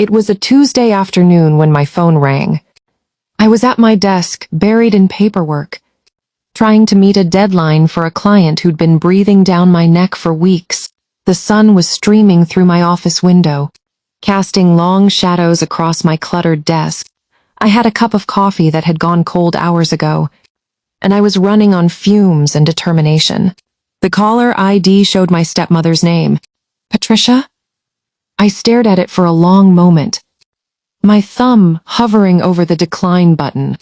It was a Tuesday afternoon when my phone rang. I was at my desk, buried in paperwork, trying to meet a deadline for a client who'd been breathing down my neck for weeks. The sun was streaming through my office window, casting long shadows across my cluttered desk. I had a cup of coffee that had gone cold hours ago, and I was running on fumes and determination. The caller ID showed my stepmother's name. Patricia? I stared at it for a long moment, my thumb hovering over the decline button.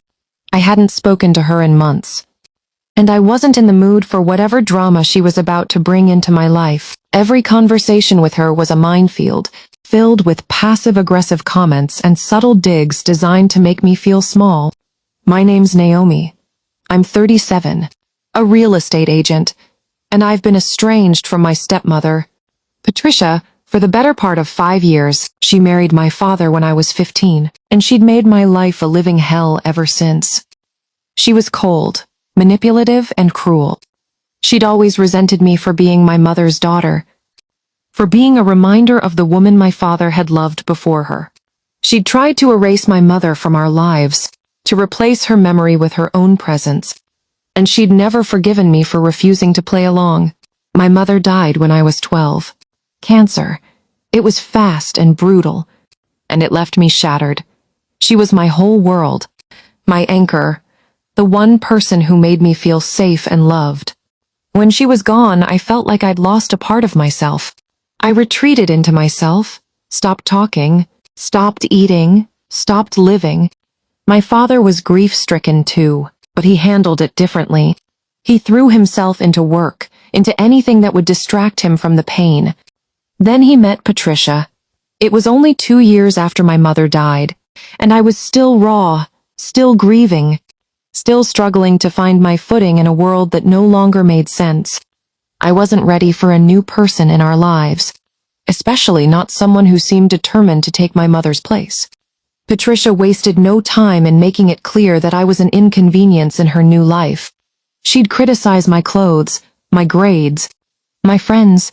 I hadn't spoken to her in months, and I wasn't in the mood for whatever drama she was about to bring into my life. Every conversation with her was a minefield, filled with passive-aggressive comments and subtle digs designed to make me feel small. My name's Naomi. I'm 37, a real estate agent, and I've been estranged from my stepmother, Patricia, for the better part of 5 years. She married my father when I was 15, and she'd made my life a living hell ever since. She was cold, manipulative, and cruel. She'd always resented me for being my mother's daughter, for being a reminder of the woman my father had loved before her. She'd tried to erase my mother from our lives, to replace her memory with her own presence, and she'd never forgiven me for refusing to play along. My mother died when I was 12. Cancer. It was fast and brutal, and it left me shattered. She was my whole world, my anchor, the one person who made me feel safe and loved. When she was gone, I felt like I'd lost a part of myself. I retreated into myself, stopped talking, stopped eating, stopped living. My father was grief-stricken too, but he handled it differently. He threw himself into work, into anything that would distract him from the pain. Then he met Patricia. It was only 2 years after my mother died, and I was still raw, still grieving, still struggling to find my footing in a world that no longer made sense. I wasn't ready for a new person in our lives, especially not someone who seemed determined to take my mother's place. Patricia wasted no time in making it clear that I was an inconvenience in her new life. She'd criticize my clothes, my grades, my friends.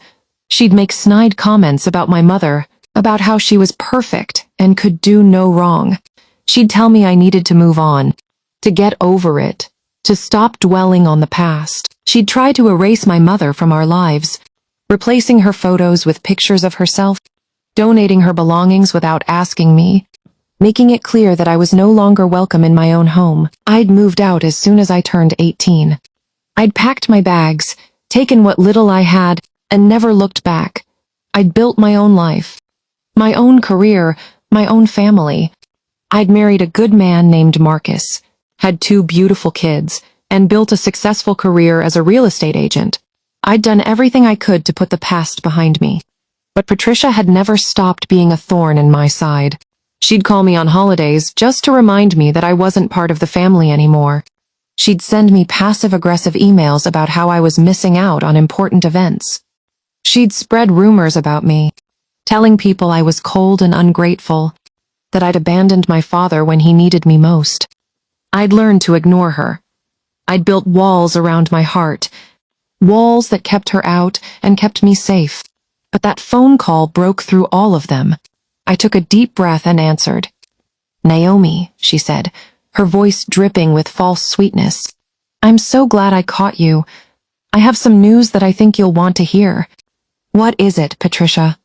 She'd make snide comments about my mother, about how she was perfect and could do no wrong. She'd tell me I needed to move on, to get over it, to stop dwelling on the past. She'd try to erase my mother from our lives, replacing her photos with pictures of herself, donating her belongings without asking me, making it clear that I was no longer welcome in my own home. I'd moved out as soon as I turned 18. I'd packed my bags, taken what little I had, and never looked back. I'd built my own life, my own career, my own family. I'd married a good man named Marcus, had 2 beautiful kids, and built a successful career as a real estate agent. I'd done everything I could to put the past behind me. But Patricia had never stopped being a thorn in my side. She'd call me on holidays just to remind me that I wasn't part of the family anymore. She'd send me passive-aggressive emails about how I was missing out on important events. She'd spread rumors about me, telling people I was cold and ungrateful, that I'd abandoned my father when he needed me most. I'd learned to ignore her. I'd built walls around my heart, walls that kept her out and kept me safe. But that phone call broke through all of them. I took a deep breath and answered. "Naomi," she said, her voice dripping with false sweetness. "I'm so glad I caught you. I have some news that I think you'll want to hear." "What is it, Patricia?"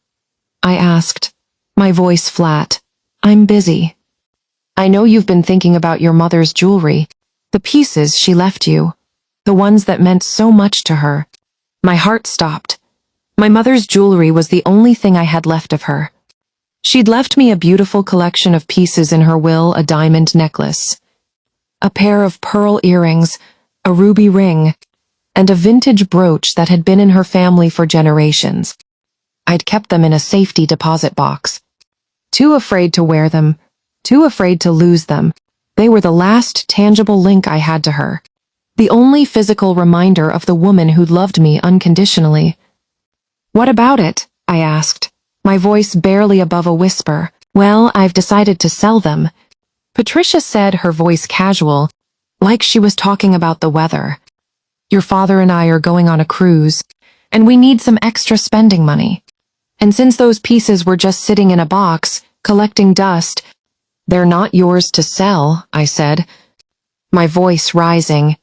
I asked, my voice flat. "I'm busy. I know you've been thinking about your mother's jewelry, the pieces she left you, the ones that meant so much to her." My heart stopped. My mother's jewelry was the only thing I had left of her. She'd left me a beautiful collection of pieces in her will, a diamond necklace, a pair of pearl earrings, a ruby ring, and a vintage brooch that had been in her family for generations. I'd kept them in a safety deposit box. Too afraid to wear them, too afraid to lose them. They were the last tangible link I had to her, the only physical reminder of the woman who'd loved me unconditionally. "What about it?" I asked, my voice barely above a whisper. "Well, I've decided to sell them," Patricia said, her voice casual, like she was talking about the weather. "Your father and I are going on a cruise, and we need some extra spending money. And since those pieces were just sitting in a box, collecting dust. They're not yours to sell, I said, my voice rising.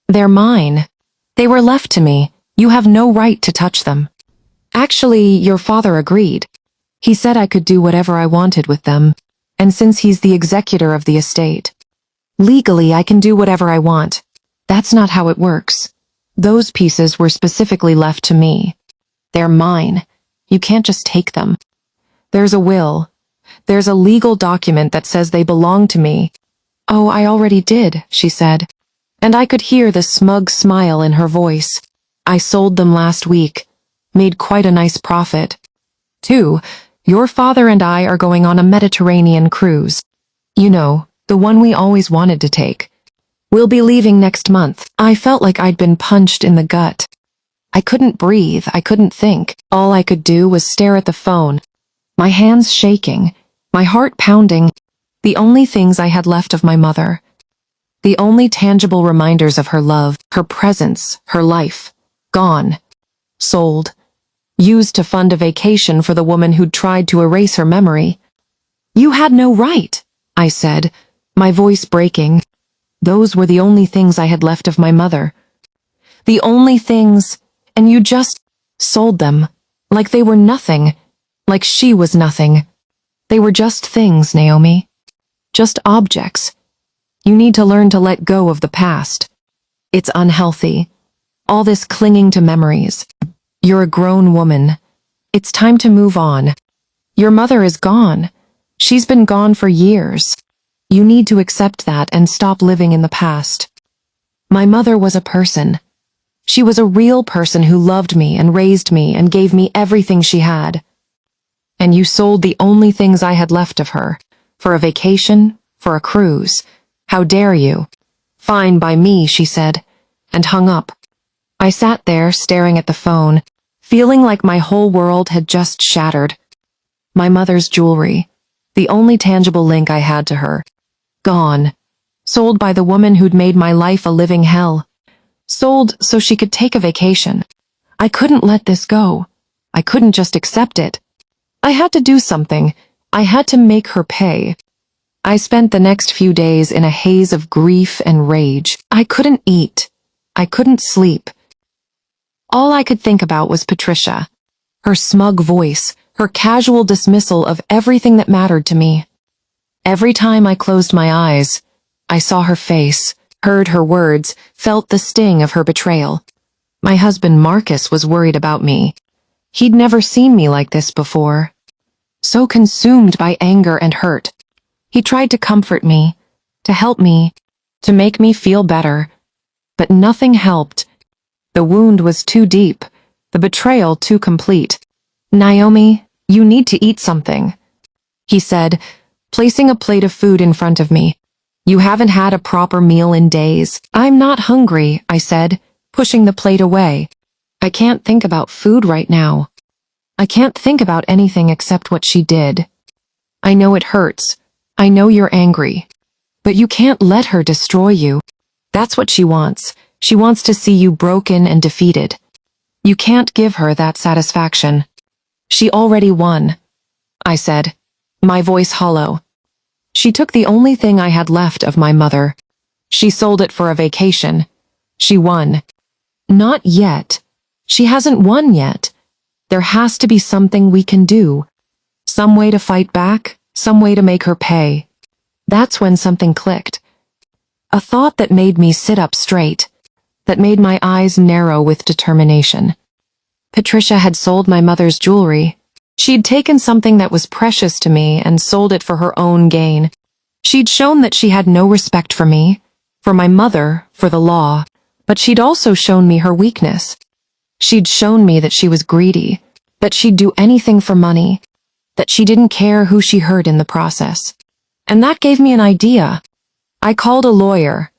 They're mine. They were left to me. You have no right to touch them. Actually, your father agreed. He said I could do whatever I wanted with them, and since he's the executor of the estate, legally I can do whatever I want. That's not how it works. Those pieces were specifically left to me. They're mine. You can't just take them. There's a will. There's a legal document that says they belong to me. Oh, I already did, she said, and I could hear the smug smile in her voice. I sold them last week. Made quite a nice profit. 2. Your father and I are going on a Mediterranean cruise. You know, the one we always wanted to take. We'll be leaving next month. I felt like I'd been punched in the gut. I couldn't breathe, I couldn't think. All I could do was stare at the phone, my hands shaking, my heart pounding. The only things I had left of my mother. The only tangible reminders of her love, her presence, her life. Gone. Sold. Used to fund a vacation for the woman who'd tried to erase her memory. You had no right, I said, my voice breaking. Those were the only things I had left of my mother. The only things, and you just sold them, like they were nothing, like she was nothing. They were just things, Naomi. Just objects. You need to learn to let go of the past. It's unhealthy. All this clinging to memories. You're a grown woman. It's time to move on. Your mother is gone. She's been gone for years. You need to accept that and stop living in the past. My mother was a person. She was a real person who loved me and raised me and gave me everything she had. And you sold the only things I had left of her. For a vacation, for a cruise. How dare you? Fine by me, she said, and hung up. I sat there staring at the phone, feeling like my whole world had just shattered. My mother's jewelry, the only tangible link I had to her. Gone. Sold by the woman who'd made my life a living hell. Sold so she could take a vacation. I couldn't let this go. I couldn't just accept it. I had to do something. I had to make her pay. I spent the next few days in a haze of grief and rage. I couldn't eat. I couldn't sleep. All I could think about was Patricia. Her smug voice, her casual dismissal of everything that mattered to me. Every time I closed my eyes, I saw her face, heard her words, felt the sting of her betrayal. My husband Marcus was worried about me. He'd never seen me like this before. So consumed by anger and hurt. He tried to comfort me, to help me, to make me feel better. But nothing helped. The wound was too deep, the betrayal too complete. Naomi, you need to eat something, he said, placing a plate of food in front of me. You haven't had a proper meal in days. I'm not hungry, I said, pushing the plate away. I can't think about food right now. I can't think about anything except what she did. I know it hurts. I know you're angry. But you can't let her destroy you. That's what she wants. She wants to see you broken and defeated. You can't give her that satisfaction. She already won, I said, my voice hollow. She took the only thing I had left of my mother. She sold it for a vacation. She won. Not yet. She hasn't won yet. There has to be something we can do. Some way to fight back, some way to make her pay. That's when something clicked. A thought that made me sit up straight, that made my eyes narrow with determination. Patricia had sold my mother's jewelry. She'd taken something that was precious to me and sold it for her own gain. She'd shown that she had no respect for me, for my mother, for the law, but she'd also shown me her weakness. She'd shown me that she was greedy, that she'd do anything for money, that she didn't care who she hurt in the process. And that gave me an idea. I called a lawyer,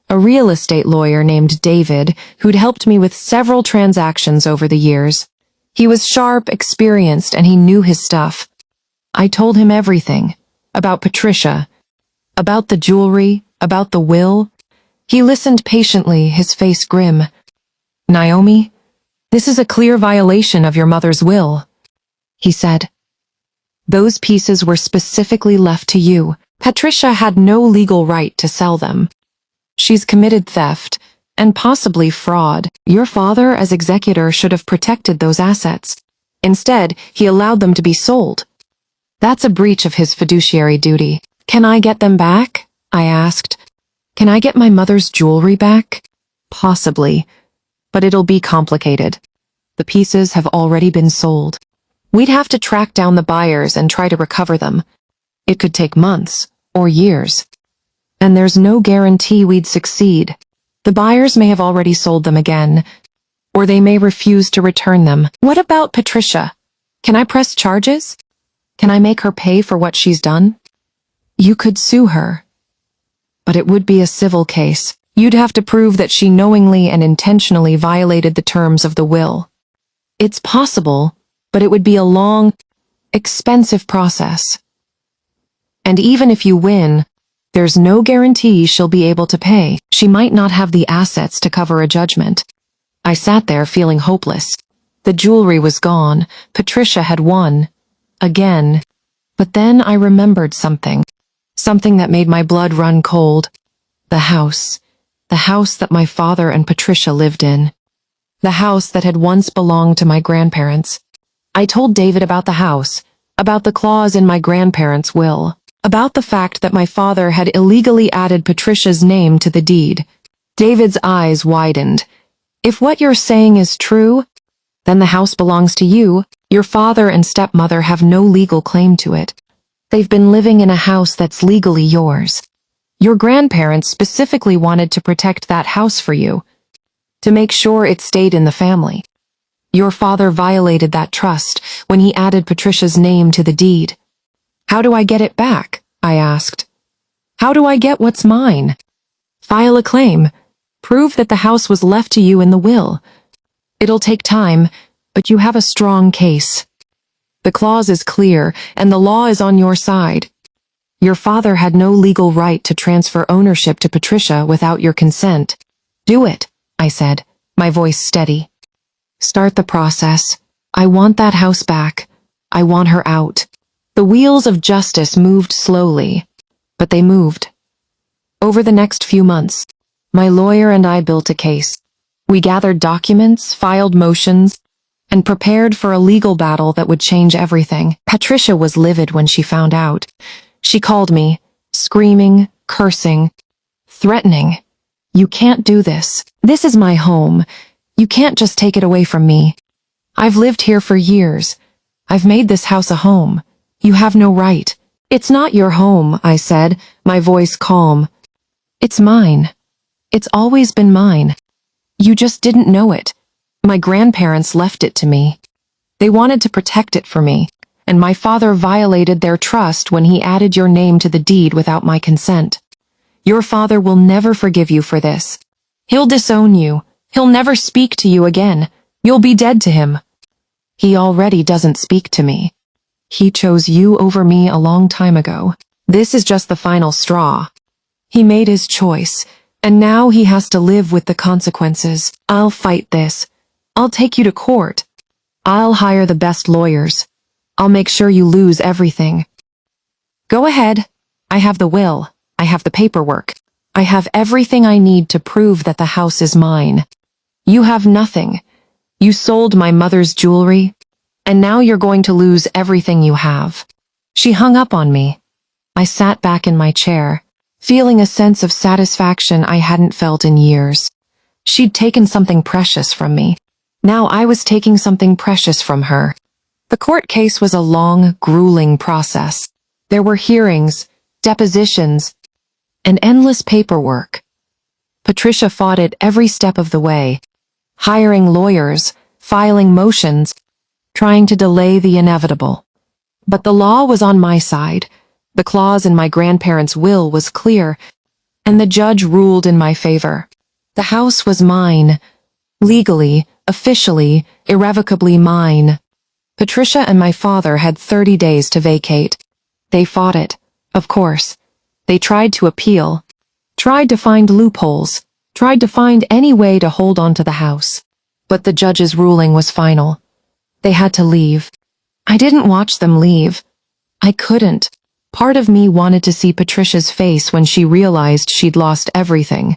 a real estate lawyer named David, who'd helped me with several transactions over the years. He was sharp, experienced, and he knew his stuff. I told him everything, about Patricia, about the jewelry, about the will. He listened patiently, his face grim. Naomi, this is a clear violation of your mother's will, he said. Those pieces were specifically left to you. Patricia had no legal right to sell them. She's committed theft, and possibly fraud. Your father, as executor, should have protected those assets. Instead, he allowed them to be sold. That's a breach of his fiduciary duty. Can I get them back? I asked. Can I get my mother's jewelry back? Possibly, but it'll be complicated. The pieces have already been sold. We'd have to track down the buyers and try to recover them. It could take months or years. And there's no guarantee we'd succeed. The buyers may have already sold them again, or they may refuse to return them. What about Patricia? Can I press charges? Can I make her pay for what she's done? You could sue her. But it would be a civil case. You'd have to prove that she knowingly and intentionally violated the terms of the will. It's possible, but it would be a long, expensive process. And even if you win, there's no guarantee she'll be able to pay. She might not have the assets to cover a judgment. I sat there feeling hopeless. The jewelry was gone. Patricia had won. Again. But then I remembered something. Something that made my blood run cold. The house. The house that my father and Patricia lived in. The house that had once belonged to my grandparents. I told David about the house, about the clause in my grandparents' will, about the fact that my father had illegally added Patricia's name to the deed. David's eyes widened. If what you're saying is true, then the house belongs to you. Your father and stepmother have no legal claim to it. They've been living in a house that's legally yours. Your grandparents specifically wanted to protect that house for you, to make sure it stayed in the family. Your father violated that trust when he added Patricia's name to the deed. How do I get it back? I asked. How do I get what's mine? File a claim. Prove that the house was left to you in the will. It'll take time, but you have a strong case. The clause is clear, and the law is on your side. Your father had no legal right to transfer ownership to Patricia without your consent. Do it, I said, my voice steady. Start the process. I want that house back. I want her out. The wheels of justice moved slowly, but they moved. Over the next few months, my lawyer and I built a case. We gathered documents, filed motions, and prepared for a legal battle that would change everything. Patricia was livid when she found out. She called me, screaming, cursing, threatening. You can't do this. This is my home. You can't just take it away from me. I've lived here for years. I've made this house a home. You have no right. It's not your home, I said, my voice calm. It's mine. It's always been mine. You just didn't know it. My grandparents left it to me. They wanted to protect it for me, and my father violated their trust when he added your name to the deed without my consent. Your father will never forgive you for this. He'll disown you. He'll never speak to you again. You'll be dead to him. He already doesn't speak to me. He chose you over me a long time ago. This is just the final straw. He made his choice, and now he has to live with the consequences. I'll fight this. I'll take you to court. I'll hire the best lawyers. I'll make sure you lose everything. Go ahead. I have the will. I have the paperwork. I have everything I need to prove that the house is mine. You have nothing. You sold my mother's jewelry, and now you're going to lose everything you have. She hung up on me. I sat back in my chair, feeling a sense of satisfaction I hadn't felt in years. She'd taken something precious from me. Now I was taking something precious from her. The court case was a long, grueling process. There were hearings, depositions, and endless paperwork. Patricia fought it every step of the way, hiring lawyers, filing motions, trying to delay the inevitable. But the law was on my side. The clause in my grandparents' will was clear, and the judge ruled in my favor. The house was mine, legally, officially, irrevocably mine. Patricia and my father had 30 days to vacate. They fought it, of course. They tried to appeal, tried to find loopholes, tried to find any way to hold on to the house. But the judge's ruling was final. They had to leave. I didn't watch them leave. I couldn't. Part of me wanted to see Patricia's face when she realized she'd lost everything.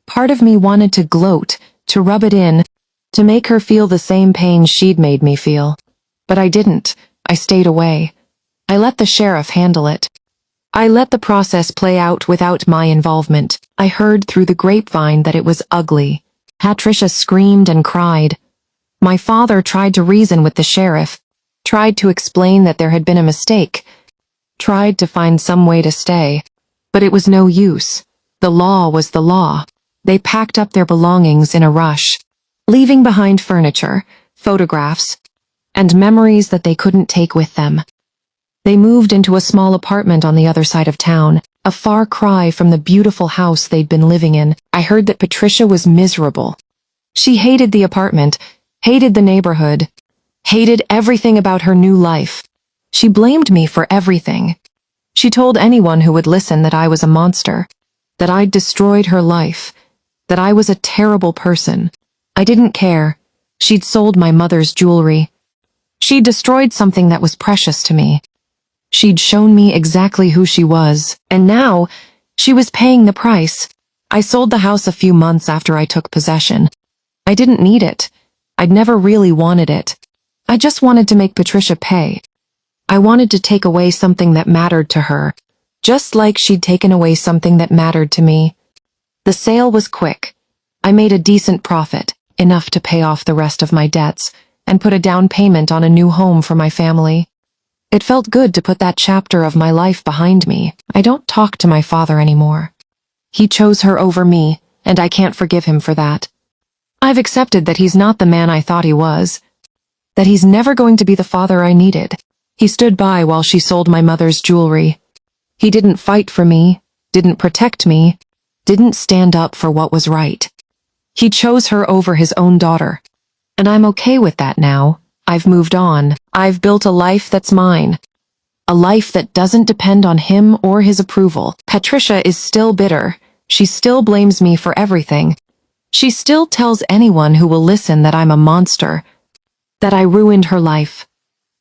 Part of me wanted to gloat, to rub it in, to make her feel the same pain she'd made me feel. But I didn't. I stayed away. I let the sheriff handle it. I let the process play out without my involvement. I heard through the grapevine that it was ugly. Patricia screamed and cried. My father tried to reason with the sheriff, tried to explain that there had been a mistake, tried to find some way to stay. But it was no use. The law was the law. They packed up their belongings in a rush, leaving behind furniture, photographs, and memories that they couldn't take with them. They moved into a small apartment on the other side of town, a far cry from the beautiful house they'd been living in. I heard that Patricia was miserable. She hated the apartment, hated the neighborhood, hated everything about her new life. She blamed me for everything. She told anyone who would listen that I was a monster, that I'd destroyed her life, that I was a terrible person. I didn't care. She'd sold my mother's jewelry. She'd destroyed something that was precious to me. She'd shown me exactly who she was, and now she was paying the price. I sold the house a few months after I took possession. I didn't need it. I'd never really wanted it. I just wanted to make Patricia pay. I wanted to take away something that mattered to her, just like she'd taken away something that mattered to me. The sale was quick. I made a decent profit, enough to pay off the rest of my debts, and put a down payment on a new home for my family. It felt good to put that chapter of my life behind me. I don't talk to my father anymore. He chose her over me, and I can't forgive him for that. I've accepted that he's not the man I thought he was, that he's never going to be the father I needed. He stood by while she sold my mother's jewelry. He didn't fight for me, didn't protect me, didn't stand up for what was right. He chose her over his own daughter. And I'm okay with that now. I've moved on. I've built a life that's mine. A life that doesn't depend on him or his approval. Patricia is still bitter. She still blames me for everything. She still tells anyone who will listen that I'm a monster, that I ruined her life,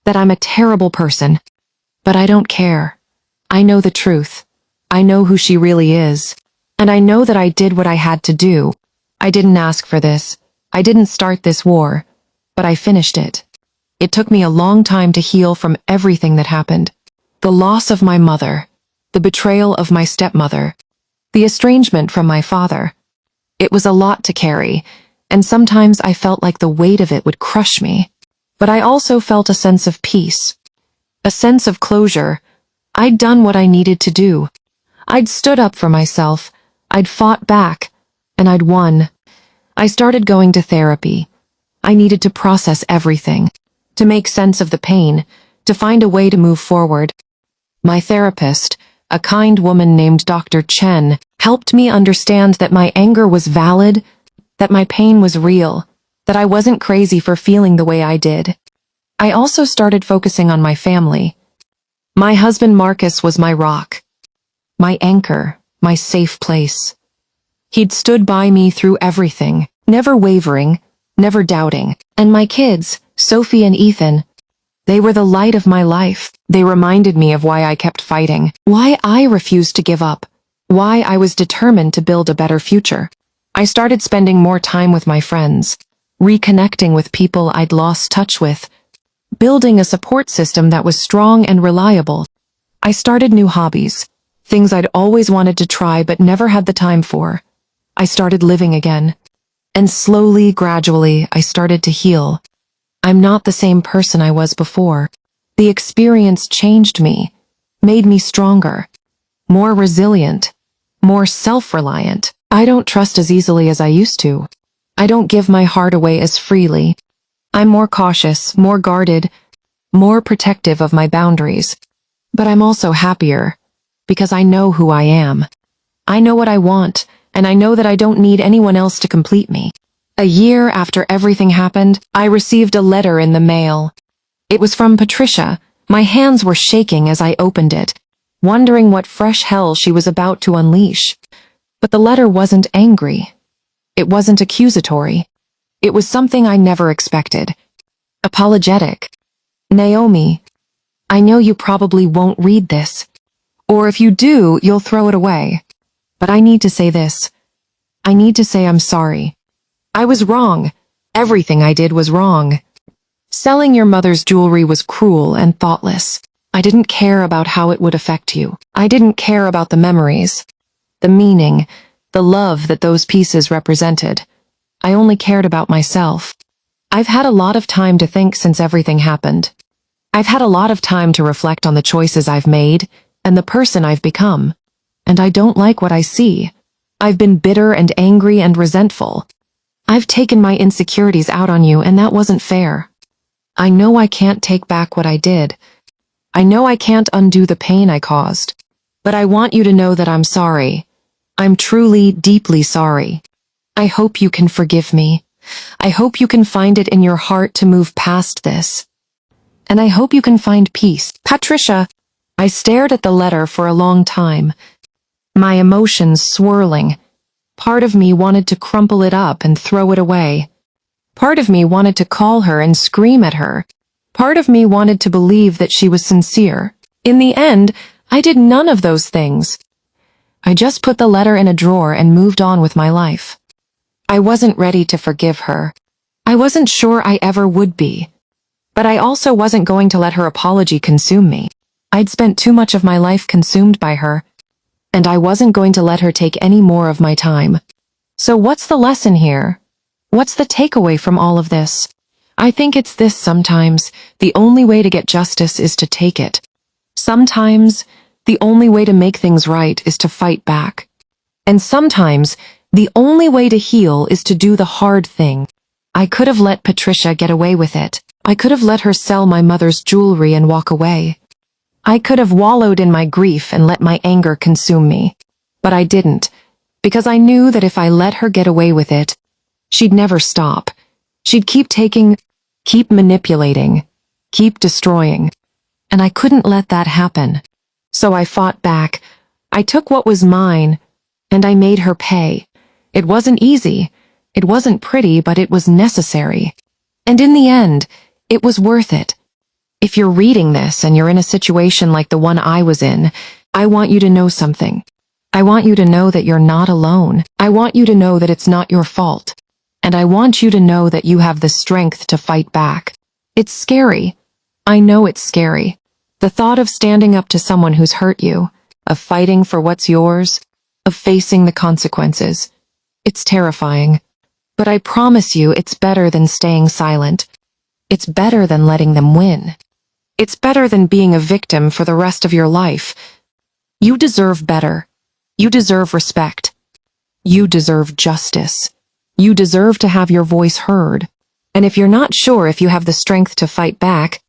that I'm a terrible person. But I don't care. I know the truth. I know who she really is. And I know that I did what I had to do. I didn't ask for this. I didn't start this war, but I finished it. It took me a long time to heal from everything that happened. The loss of my mother, the betrayal of my stepmother, the estrangement from my father. It was a lot to carry, and sometimes I felt like the weight of it would crush me. But I also felt a sense of peace, a sense of closure. I'd done what I needed to do. I'd stood up for myself. I'd fought back, and I'd won. I started going to therapy. I needed to process everything, to make sense of the pain, to find a way to move forward. My therapist, a kind woman named Dr. Chen, helped me understand that my anger was valid, that my pain was real, that I wasn't crazy for feeling the way I did. I also started focusing on my family. My husband Marcus was my rock, my anchor, my safe place. He'd stood by me through everything, never wavering, never doubting. And my kids, Sophie and Ethan, they were the light of my life. They reminded me of why I kept fighting, why I refused to give up, why I was determined to build a better future. I started spending more time with my friends, reconnecting with people I'd lost touch with, building a support system that was strong and reliable. I started new hobbies, things I'd always wanted to try but never had the time for. I started living again. And slowly, gradually, I started to heal. I'm not the same person I was before. The experience changed me, made me stronger, more resilient, more self-reliant. I don't trust as easily as I used to. I don't give my heart away as freely. I'm more cautious, more guarded, more protective of my boundaries. But I'm also happier, because I know who I am. I know what I want, and I know that I don't need anyone else to complete me. A year after everything happened, I received a letter in the mail. It was from Patricia. My hands were shaking as I opened it, wondering what fresh hell she was about to unleash. But the letter wasn't angry. It wasn't accusatory. It was something I never expected. Apologetic. Naomi, I know you probably won't read this. Or if you do, you'll throw it away. But I need to say this. I need to say I'm sorry. I was wrong. Everything I did was wrong. Selling your mother's jewelry was cruel and thoughtless. I didn't care about how it would affect you. I didn't care about the memories, the meaning, the love that those pieces represented. I only cared about myself. I've had a lot of time to think since everything happened. I've had a lot of time to reflect on the choices I've made and the person I've become. And I don't like what I see. I've been bitter and angry and resentful. I've taken my insecurities out on you, and that wasn't fair. I know I can't take back what I did. I know I can't undo the pain I caused. But I want you to know that I'm sorry. I'm truly, deeply sorry. I hope you can forgive me. I hope you can find it in your heart to move past this. And I hope you can find peace. Patricia, I stared at the letter for a long time, my emotions swirling. Part of me wanted to crumple it up and throw it away. Part of me wanted to call her and scream at her. Part of me wanted to believe that she was sincere. In the end, I did none of those things. I just put the letter in a drawer and moved on with my life. I wasn't ready to forgive her. I wasn't sure I ever would be. But I also wasn't going to let her apology consume me. I'd spent too much of my life consumed by her, and I wasn't going to let her take any more of my time. So what's the lesson here? What's the takeaway from all of this? I think it's this: sometimes the only way to get justice is to take it. Sometimes the only way to make things right is to fight back. And sometimes the only way to heal is to do the hard thing. I could have let Patricia get away with it. I could have let her sell my mother's jewelry and walk away. I could have wallowed in my grief and let my anger consume me. But I didn't, because I knew that if I let her get away with it, she'd never stop. She'd keep taking, keep manipulating, keep destroying. And I couldn't let that happen. So I fought back. I took what was mine, and I made her pay. It wasn't easy. It wasn't pretty, but it was necessary. And in the end, it was worth it. If you're reading this and you're in a situation like the one I was in, I want you to know something. I want you to know that you're not alone. I want you to know that it's not your fault. And I want you to know that you have the strength to fight back. It's scary. I know it's scary. The thought of standing up to someone who's hurt you, of fighting for what's yours, of facing the consequences. It's terrifying. But I promise you it's better than staying silent. It's better than letting them win. It's better than being a victim for the rest of your life. You deserve better. You deserve respect. You deserve justice. You deserve to have your voice heard. And if you're not sure if you have the strength to fight back,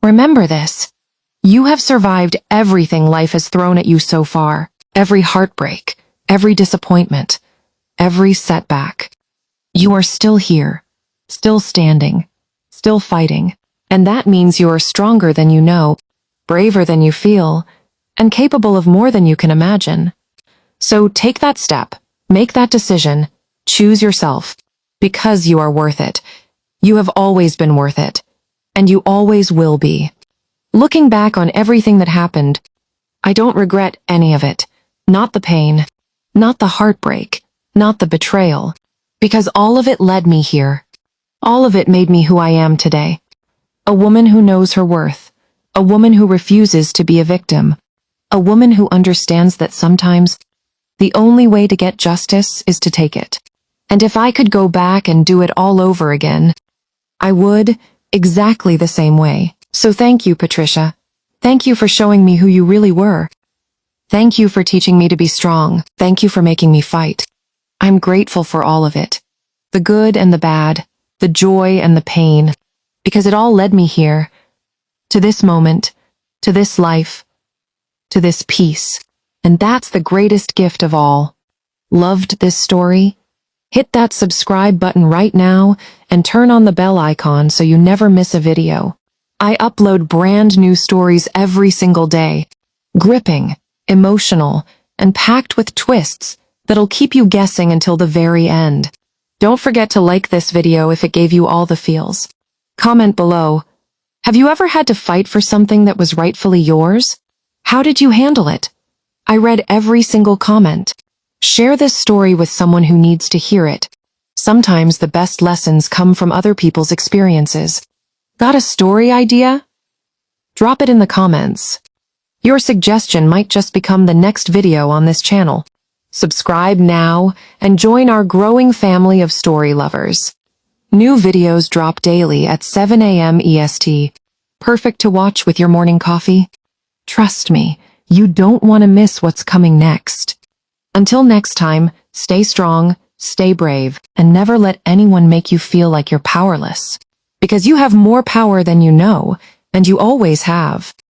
remember this. You have survived everything life has thrown at you so far. Every heartbreak, every disappointment, every setback. You are still here, still standing, still fighting. And that means you are stronger than you know, braver than you feel, and capable of more than you can imagine. So take that step, make that decision, choose yourself, because you are worth it. You have always been worth it, and you always will be. Looking back on everything that happened, I don't regret any of it. Not the pain, not the heartbreak, not the betrayal, because all of it led me here. All of it made me who I am today. A woman who knows her worth. A woman who refuses to be a victim. A woman who understands that sometimes the only way to get justice is to take it. And if I could go back and do it all over again, I would, exactly the same way. So thank you, Patricia. Thank you for showing me who you really were. Thank you for teaching me to be strong. Thank you for making me fight. I'm grateful for all of it. The good and the bad, the joy and the pain. Because it all led me here, to this moment, to this life, to this peace. And that's the greatest gift of all. Loved this story? Hit that subscribe button right now and turn on the bell icon so you never miss a video. I upload brand new stories every single day. Gripping, emotional, and packed with twists that'll keep you guessing until the very end. Don't forget to like this video if it gave you all the feels. Comment below, Have you ever had to fight for something that was rightfully yours? How did you handle it? I read every single comment. Share this story with someone who needs to hear it. Sometimes the best lessons come from other people's experiences. Got a story idea? Drop it in the comments. Your suggestion might just become the next video on this channel. Subscribe now and join our growing family of story lovers. New videos drop daily at 7 a.m. EST. Perfect to watch with your morning coffee. Trust me, you don't want to miss what's coming next. Until next time, stay strong, stay brave, and never let anyone make you feel like you're powerless. Because you have more power than you know, and you always have.